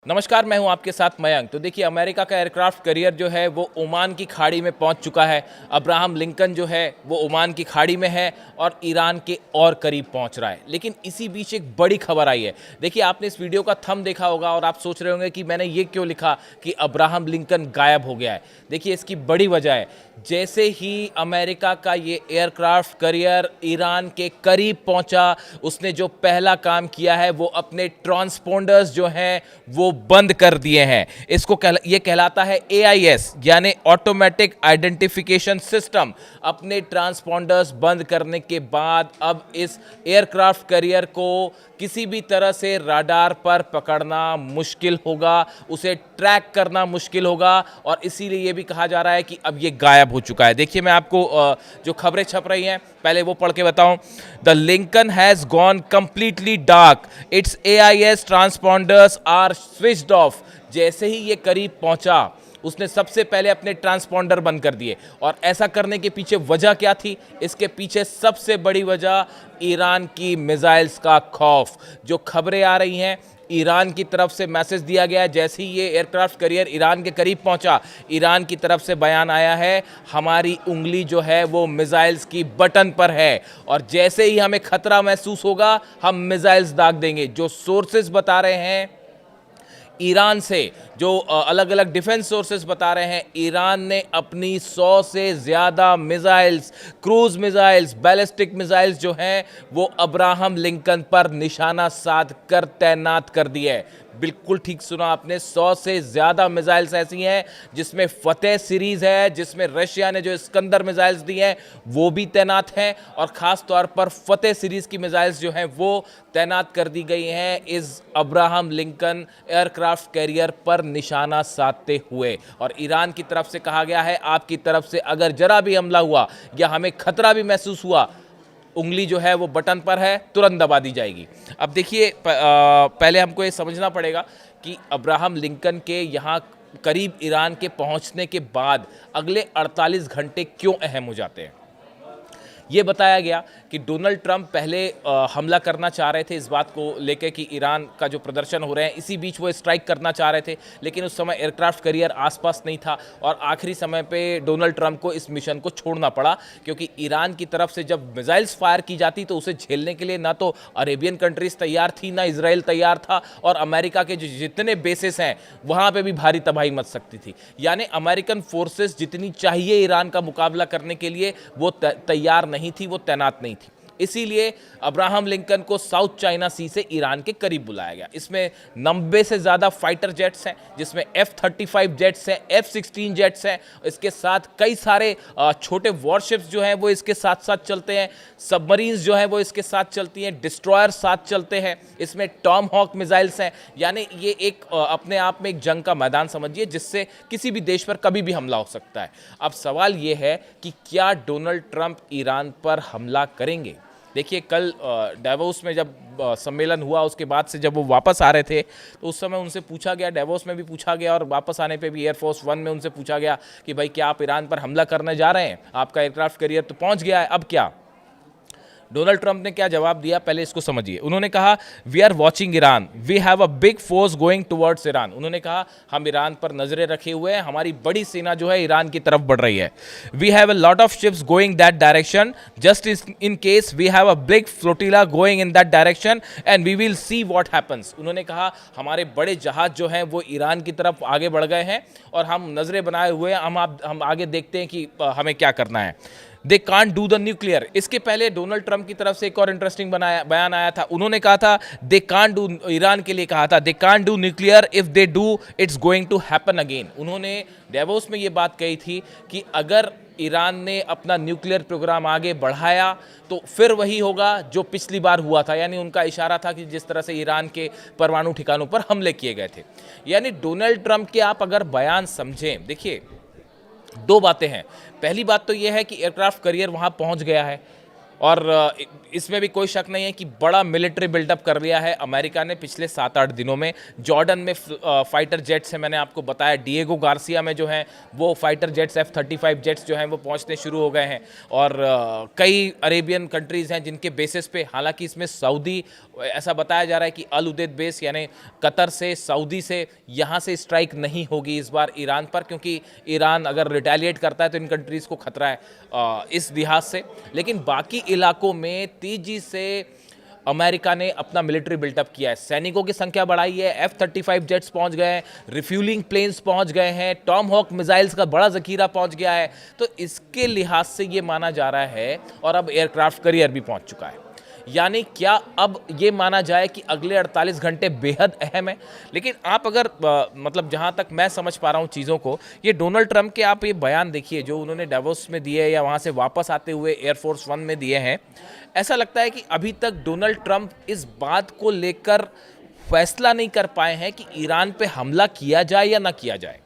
नमस्कार, मैं हूं आपके साथ मयंक। तो देखिए, अमेरिका का एयरक्राफ्ट कैरियर जो है वो ओमान की खाड़ी में पहुंच चुका है। अब्राहम लिंकन जो है वो ओमान की खाड़ी में है और ईरान के और करीब पहुंच रहा है। लेकिन इसी बीच एक बड़ी खबर आई है। देखिए, आपने इस वीडियो का थंब देखा होगा और आप सोच रहे होंगे कि मैंने ये क्यों लिखा कि अब्राहम लिंकन गायब हो गया है। देखिए, इसकी बड़ी वजह है, जैसे ही अमेरिका का ये एयरक्राफ्ट कैरियर ईरान के करीब पहुंचा, उसने जो पहला काम किया है वो अपने ट्रांसपोंडर्स जो हैं वो बंद कर दिए हैं। ये कहलाता है AIS, यानी ऑटोमेटिक आइडेंटिफिकेशन सिस्टम। अपने ट्रांसपोंडर्स बंद करने के बाद अब इस एयरक्राफ्ट कैरियर को किसी भी तरह से राडार पर पकड़ना मुश्किल होगा, उसे ट्रैक करना मुश्किल होगा और इसीलिए ये भी कहा जा रहा है कि अब ये गायब हो चुका है। देखिए, मैं आपको जो खबरें छप रही हैं पहले वो पढ़ के बताऊं। The Lincoln has gone completely dark, it's AIS transponders are switched off. जैसे ही ये करीब पहुंचा, उसने सबसे पहले अपने ट्रांसपोंडर बंद कर दिए। और ऐसा करने के पीछे वजह क्या थी? इसके पीछे सबसे बड़ी वजह ईरान की मिसाइल्स का खौफ। जो खबरें आ रही हैं, ईरान की तरफ से मैसेज दिया गया है। जैसे ही ये एयरक्राफ्ट कैरियर ईरान के करीब पहुंचा, ईरान की तरफ से बयान आया है, हमारी उंगली जो है वो मिसाइल्स की बटन पर है और जैसे ही हमें खतरा महसूस होगा, हम मिसाइल्स दाग देंगे। जो सोर्सेज बता रहे हैं ईरान से, जो अलग अलग डिफेंस सोर्सेस बता रहे हैं, ईरान ने अपनी 100 से ज़्यादा missiles, cruise missiles, ballistic missiles जो हैं वो अब्राहम लिंकन पर निशाना साध कर तैनात कर दी है। बिल्कुल ठीक सुना आपने, 100 से ज़्यादा मिसाइल्स ऐसी हैं जिसमें फतेह सीरीज़ है, जिसमें रशिया ने जो इस्कंदर मिसाइल्स दी हैं वो भी तैनात हैं और ख़ास तौर पर फतेह सीरीज़ की मिसाइल्स जो हैं वो तैनात कर दी गई हैं इस अब्राहम लिंकन एयरक्राफ्ट कैरियर पर निशाना साधते हुए। और ईरान की तरफ से कहा गया है, आपकी तरफ से अगर जरा भी हमला हुआ या हमें खतरा भी महसूस हुआ, उंगली जो है वो बटन पर है, तुरंत दबा दी जाएगी। अब देखिए, पहले हमको ये समझना पड़ेगा कि अब्राहम लिंकन के यहाँ करीब ईरान के पहुँचने के बाद अगले 48 घंटे क्यों अहम हो जाते हैं। ये बताया गया कि डोनाल्ड ट्रंप पहले हमला करना चाह रहे थे इस बात को लेकर कि ईरान का जो प्रदर्शन हो रहे हैं, इसी बीच वो स्ट्राइक करना चाह रहे थे, लेकिन उस समय एयरक्राफ्ट कैरियर आसपास नहीं था और आखिरी समय पे डोनाल्ड ट्रंप को इस मिशन को छोड़ना पड़ा, क्योंकि ईरान की तरफ से जब मिसाइल्स फायर की जाती तो उसे झेलने के लिए ना तो अरेबियन कंट्रीज तैयार थी, ना इसराइल तैयार था और अमेरिका के जो जितने बेसिस हैं वहाँ पर भी भारी तबाही मच सकती थी। यानी अमेरिकन फोर्सेस जितनी चाहिए ईरान का मुकाबला करने के लिए वो तैयार नहीं थी, वो तैनात नहीं थी। इसीलिए अब्राहम लिंकन को साउथ चाइना सी से ईरान के करीब बुलाया गया। इसमें 90 से ज़्यादा फाइटर जेट्स हैं, जिसमें F-35 जेट्स हैं, F-16 जेट्स हैं। इसके साथ कई सारे छोटे वॉरशिप्स जो हैं वो इसके साथ साथ चलते हैं, सबमरीन्स जो हैं वो इसके साथ चलती हैं, डिस्ट्रॉयर साथ चलते हैं। इसमें टॉम हॉक मिसाइल्स हैं। यानी ये एक अपने आप में एक जंग का मैदान समझिए, जिससे किसी भी देश पर कभी भी हमला हो सकता है। अब सवाल ये है कि क्या डोनाल्ड ट्रंप ईरान पर हमला करेंगे। देखिए, कल डेवोस में जब सम्मेलन हुआ, उसके बाद से जब वो वापस आ रहे थे तो उस समय उनसे पूछा गया, डेवोस में भी पूछा गया और वापस आने पे भी एयरफोर्स 1 में उनसे पूछा गया कि भाई क्या आप ईरान पर हमला करने जा रहे हैं, आपका एयरक्राफ्ट कैरियर तो पहुंच गया है, अब क्या। डोनाल्ड ट्रंप ने क्या जवाब दिया, पहले इसको समझिए। उन्होंने कहा, we are watching Iran, we have a big force going towards Iran. उन्होंने कहा, हम ईरान पर नजरें रखे हुए हैं, हमारी बड़ी सेना जो है ईरान की तरफ बढ़ रही है। We have a lot of ships going that direction, just in case we have a big flotilla going in that direction and we will see what happens. उन्होंने कहा, हमारे बड़े जहाज जो हैं वो ईरान की तरफ आगे बढ़ गए हैं और हम नजरें बनाए हुए हैं, हम आगे देखते हैं कि हमें क्या करना है। दे कांट डू द न्यूक्लियर। इसके पहले डोनाल्ड ट्रंप की तरफ से एक और इंटरेस्टिंग बयान आया था। उन्होंने कहा था, दे कांट डू, ईरान के लिए कहा था, they can't do nuclear, if they do it's going to happen again. उन्होंने डेवोस में ये बात कही थी कि अगर ईरान ने अपना न्यूक्लियर प्रोग्राम आगे बढ़ाया तो फिर वही होगा जो पिछली बार हुआ था। यानी उनका इशारा था कि जिस तरह से ईरान के परमाणु ठिकानों पर हमले किए गए थे। यानी डोनाल्ड ट्रंप के आप अगर बयान समझें, देखिए दो बातें हैं। पहली बात तो यह है कि एयरक्राफ्ट कैरियर वहां पहुंच गया है, और इसमें भी कोई शक नहीं है कि बड़ा मिलिट्री बिल्डअप कर लिया है अमेरिका ने पिछले 7-8 दिनों में। जॉर्डन में फाइटर जेट्स है, मैंने आपको बताया। डिएगो गार्सिया में जो है वो फाइटर जेट्स F-35 जेट्स जो हैं वो पहुंचने शुरू हो गए हैं। और कई अरेबियन कंट्रीज़ हैं जिनके बेसिस पे, हालांकि इसमें सऊदी, ऐसा बताया जा रहा है कि अल उदैद बेस यानी कतर से, सऊदी से, यहाँ से स्ट्राइक नहीं होगी इस बार ईरान पर, क्योंकि ईरान अगर रिटेलिएट करता है तो इन कंट्रीज़ को खतरा है इस लिहाज से। लेकिन बाकी इलाकों में तेजी से अमेरिका ने अपना मिलिट्री बिल्टअप किया है। सैनिकों की संख्या बढ़ाई है, F-35 जेट्स पहुंच गए हैं, रिफ्यूलिंग प्लेन्स पहुंच गए हैं, टॉम हॉक मिसाइल्स का बड़ा जखीरा पहुंच गया है। तो इसके लिहाज से ये माना जा रहा है, और अब एयरक्राफ्ट कैरियर भी पहुंच चुका है। यानी क्या अब ये माना जाए कि अगले 48 घंटे बेहद अहम है। लेकिन आप अगर मतलब जहां तक मैं समझ पा रहा हूं चीज़ों को, ये डोनाल्ड ट्रंप के आप ये बयान देखिए जो उन्होंने डावोस में दिए या वहां से वापस आते हुए एयरफोर्स 1 में दिए हैं। ऐसा लगता है कि अभी तक डोनाल्ड ट्रंप इस बात को लेकर फैसला नहीं कर पाए हैं कि ईरान पे हमला किया जाए या ना किया जाए।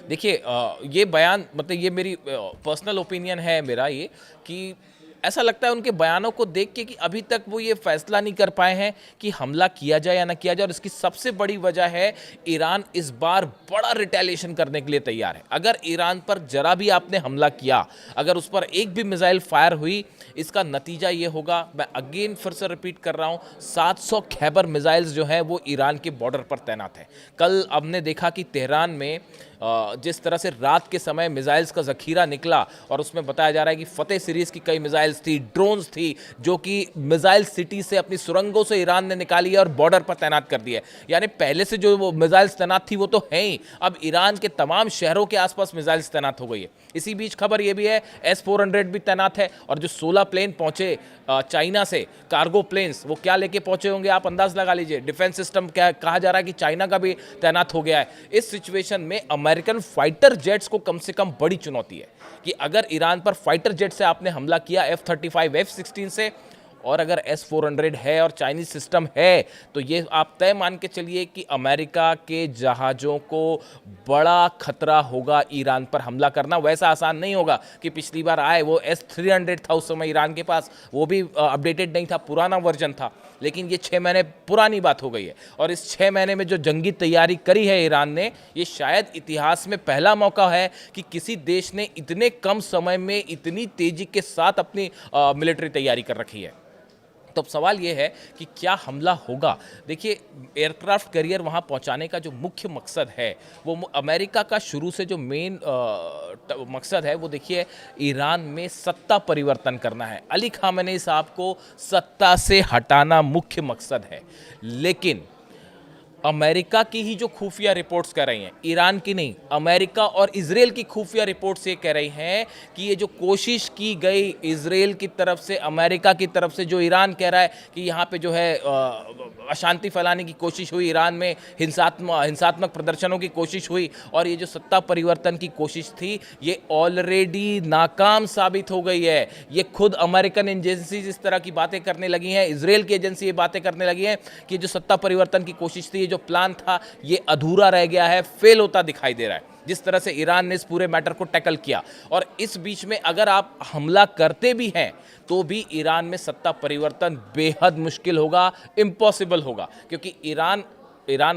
देखिए ये बयान, मतलब ये मेरी पर्सनल ओपिनियन है मेरा ये, कि ऐसा लगता है उनके बयानों को देख के कि अभी तक वो ये फैसला नहीं कर पाए हैं कि हमला किया जाए या ना किया जाए। और इसकी सबसे बड़ी वजह है ईरान इस बार बड़ा रिटेलिएशन करने के लिए तैयार है। अगर ईरान पर जरा भी आपने हमला किया, अगर उस पर एक भी मिसाइल फायर हुई, इसका नतीजा ये होगा, मैं अगेन फिर से रिपीट कर रहा हूँ, 700 खैबर मिसाइल्स जो हैं वो ईरान के बॉर्डर पर तैनात हैं। कल हमने देखा कि तेहरान में जिस तरह से रात के समय मिसाइल्स का ज़खीरा निकला, और उसमें बताया जा रहा है कि फतेह सीरीज़ की कई मिसाइल्स थी, ड्रोन्स थी, जो कि मिसाइल सिटी से अपनी सुरंगों से ईरान ने निकाली है और बॉर्डर पर तैनात कर दी है। यानी पहले से जो वो मिसाइल्स तैनात थी वो तो है ही, अब ईरान के तमाम शहरों के आसपास मिसाइल्स तैनात हो गई है। इसी बीच खबर ये भी है S-400 भी तैनात है, और जो 16 प्लेन पहुंचे चाइना से, कार्गो प्लेन्स, वो क्या लेके पहुंचे होंगे आप अंदाज लगा लीजिए। डिफेंस सिस्टम क्या कहा जा रहा है कि चाइना का भी तैनात हो गया है। इस सिचुएशन में अमेरिकन फाइटर जेट्स को कम से कम बड़ी चुनौती है कि अगर ईरान पर फाइटर जेट से आपने हमला किया, F-35 F-16 से, और अगर S-400 है और चाइनीज सिस्टम है, तो ये आप तय मान के चलिए कि अमेरिका के जहाज़ों को बड़ा खतरा होगा ईरान पर हमला करना। वैसा आसान नहीं होगा कि पिछली बार आए वो S-300 था उस समय ईरान के पास, वो भी अपडेटेड नहीं था, पुराना वर्जन था। लेकिन ये 6 महीने पुरानी बात हो गई है, और इस 6 महीने में जो जंगी तैयारी करी है ईरान ने, ये शायद इतिहास में पहला मौका है कि किसी देश ने इतने कम समय में इतनी तेजी के साथ अपनी मिलिट्री तैयारी कर रखी है। तो अब सवाल ये है कि क्या हमला होगा। देखिए, एयरक्राफ्ट कैरियर वहाँ पहुँचाने का जो मुख्य मकसद है, वो अमेरिका का शुरू से जो मेन मकसद है वो देखिए ईरान में सत्ता परिवर्तन करना है। अली खामेनी साहब को सत्ता से हटाना मुख्य मकसद है। लेकिन अमेरिका की ही जो खुफिया रिपोर्ट्स कह रही हैं, ईरान की नहीं, अमेरिका और इजराइल की खुफिया रिपोर्ट्स ये कह रही हैं कि ये जो कोशिश की गई इजराइल की तरफ से, अमेरिका की तरफ से, जो ईरान कह रहा है कि यहाँ पे जो है अशांति फैलाने की कोशिश हुई, ईरान में हिंसात्मक प्रदर्शनों की कोशिश हुई, और ये जो सत्ता परिवर्तन की कोशिश थी, ये ऑलरेडी नाकाम साबित हो गई है। ये खुद अमेरिकन एजेंसीज इस तरह की बातें करने लगी हैं, इजराइल की एजेंसी ये बातें करने लगी हैं कि जो सत्ता परिवर्तन की कोशिश थी, जो प्लान था, ये अधूरा रह गया है, फेल होता दिखाई दे रहा है, जिस तरह से ईरान ने इस पूरे मैटर को टैकल किया। और इस बीच में अगर आप हमला करते भी हैं तो भी ईरान में सत्ता परिवर्तन बेहद मुश्किल होगा, इम्पॉसिबल होगा, क्योंकि ईरान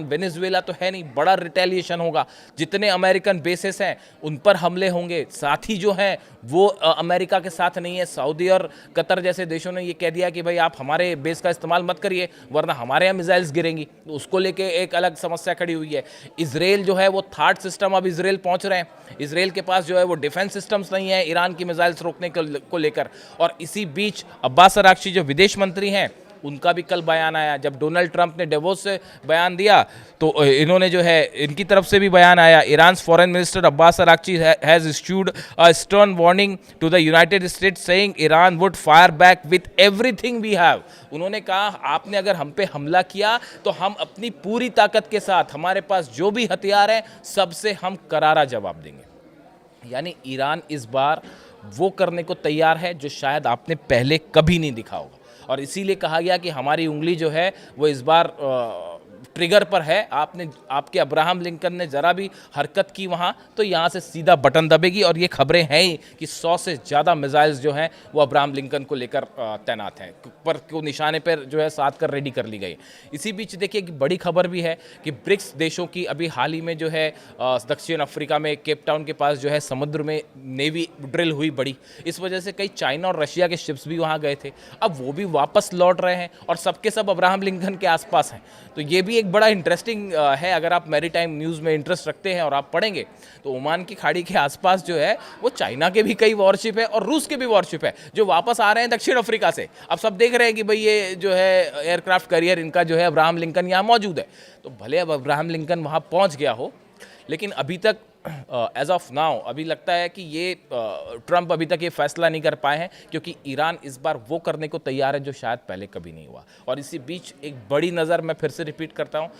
वेनेजुएला तो है नहीं, बड़ा रिटेलिएशन होगा। जितने अमेरिकन बेसेस हैं उन पर हमले होंगे, साथ ही जो हैं वो अमेरिका के साथ नहीं है। सऊदी और कतर जैसे देशों ने ये कह दिया कि भाई आप हमारे बेस का इस्तेमाल मत करिए वरना हमारे यहाँ मिसाइल्स गिरेंगी, तो उसको लेके एक अलग समस्या खड़ी हुई है। इजराइल जो है वो थर्ड सिस्टम, अब इजराइल पहुँच रहे हैं, इजराइल के पास जो है वो डिफेंस सिस्टम्स नहीं है ईरान की मिसाइल्स रोकने को लेकर। और इसी बीच अब्बास अराक्ची जो विदेश मंत्री हैं, उनका भी कल बयान आया। जब डोनाल्ड ट्रंप ने डेवोस से बयान दिया तो इन्होंने जो है, इनकी तरफ से भी बयान आया। Iran's foreign minister Abbas Araghchi has issued a stern warning to the United States saying Iran would fire back with everything we have. उन्होंने कहा आपने अगर हम पे हमला किया तो हम अपनी पूरी ताकत के साथ, हमारे पास जो भी हथियार हैं, सबसे हम करारा जवाब देंगे। यानी ईरान इस बार वो करने को तैयार है जो शायद आपने पहले कभी नहीं दिखा होगा। और इसीलिए कहा गया कि हमारी उंगली जो है वो इस बार ट्रिगर पर है। आपके अब्राहम लिंकन ने ज़रा भी हरकत की वहाँ तो यहाँ से सीधा बटन दबेगी, और ये खबरें हैं ही कि 100 से ज़्यादा मिसाइल्स जो हैं वो अब्राहम लिंकन को लेकर तैनात हैं, पर को निशाने पर जो है साध कर रेडी कर ली गई। इसी बीच देखिए कि बड़ी खबर भी है कि ब्रिक्स देशों की अभी हाल ही में जो है दक्षिण अफ्रीका में केप टाउन के पास जो है समुद्र में नेवी ड्रिल हुई बड़ी, इस वजह से कई चाइना और रशिया के शिप्स भी वहाँ गए थे, अब वो भी वापस लौट रहे हैं और सबके सब अब्राहम लिंकन के आसपास हैं। तो ये भी एक बड़ा इंटरेस्टिंग है, अगर आप मैरीटाइम न्यूज़ में इंटरेस्ट रखते हैं और आप पढ़ेंगे तो ओमान की खाड़ी के आसपास जो है वो चाइना के भी कई वॉरशिप है और रूस के भी वॉरशिप है जो वापस आ रहे हैं दक्षिण अफ्रीका से। अब सब देख रहे हैं कि भाई ये जो है एयरक्राफ्ट कैरियर इनका जो है अब्राहम लिंकन यहाँ मौजूद है। तो भले अब अब्राहम लिंकन वहाँ पहुँच गया हो, लेकिन अभी तक एज ऑफ नाउ अभी लगता है कि ये ट्रंप अभी तक ये फैसला नहीं कर पाए हैं, क्योंकि ईरान इस बार वो करने को तैयार है जो शायद पहले कभी नहीं हुआ। और इसी बीच एक बड़ी नज़र, मैं फिर से रिपीट करता हूँ,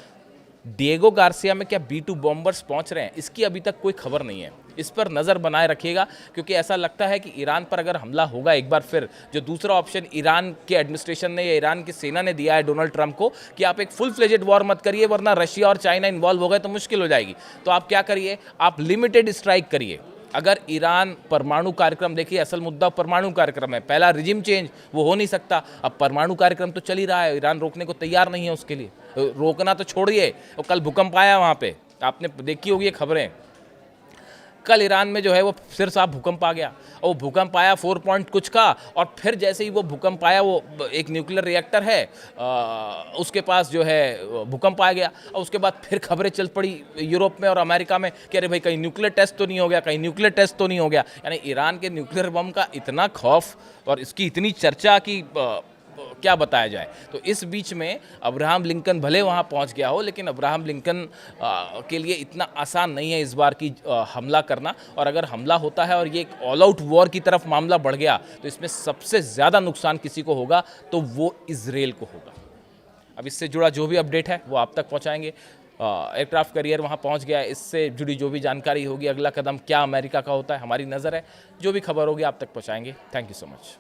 डिएगो गार्सिया में क्या B-2 बॉम्बर्स पहुंच रहे हैं, इसकी अभी तक कोई खबर नहीं है। इस पर नज़र बनाए रखिएगा, क्योंकि ऐसा लगता है कि ईरान पर अगर हमला होगा एक बार फिर, जो दूसरा ऑप्शन ईरान के एडमिनिस्ट्रेशन ने या ईरान की सेना ने दिया है डोनाल्ड ट्रंप को कि आप एक फुल फ्लेजेड वॉर मत करिए वरना रशिया और चाइना इन्वॉल्व हो गए तो मुश्किल हो जाएगी। तो आप क्या करिए, आप लिमिटेड स्ट्राइक करिए। अगर ईरान परमाणु कार्यक्रम, देखिए असल मुद्दा परमाणु कार्यक्रम है, पहला रिजिम चेंज वो हो नहीं सकता, अब परमाणु कार्यक्रम तो चल ही रहा है, ईरान रोकने को तैयार नहीं है। उसके लिए रोकना तो छोड़िए, और कल भूकंप आया वहाँ पे, आपने देखी होगी खबरें, कल ईरान में जो है वो फिर साफ भूकंप आ गया, और वो भूकंप आया 4 पॉइंट कुछ का, और फिर जैसे ही वो भूकंप आया, वो एक न्यूक्लियर रिएक्टर है उसके पास जो है भूकंप आ गया, और उसके बाद फिर खबरें चल पड़ी यूरोप में और अमेरिका में कि अरे भाई कहीं न्यूक्लियर टेस्ट तो नहीं हो गया, कहीं न्यूक्लियर टेस्ट तो नहीं हो गया। यानी ईरान के न्यूक्लियर बम का इतना खौफ और इसकी इतनी चर्चा की क्या बताया जाए। तो इस बीच में अब्राहम लिंकन भले वहाँ पहुँच गया हो, लेकिन अब्राहम लिंकन के लिए इतना आसान नहीं है इस बार की हमला करना, और अगर हमला होता है और ये एक ऑल आउट वॉर की तरफ मामला बढ़ गया तो इसमें सबसे ज़्यादा नुकसान किसी को होगा तो वो इजराइल को होगा। अब इससे जुड़ा जो भी अपडेट है वो आप तक पहुँचाएंगे। एयरक्राफ्ट कैरियर वहाँ पहुँच गया है, इससे जुड़ी जो भी जानकारी होगी, अगला कदम क्या अमेरिका का होता है, हमारी नज़र है, जो भी खबर होगी आप तक पहुँचाएंगे। Thank you so much.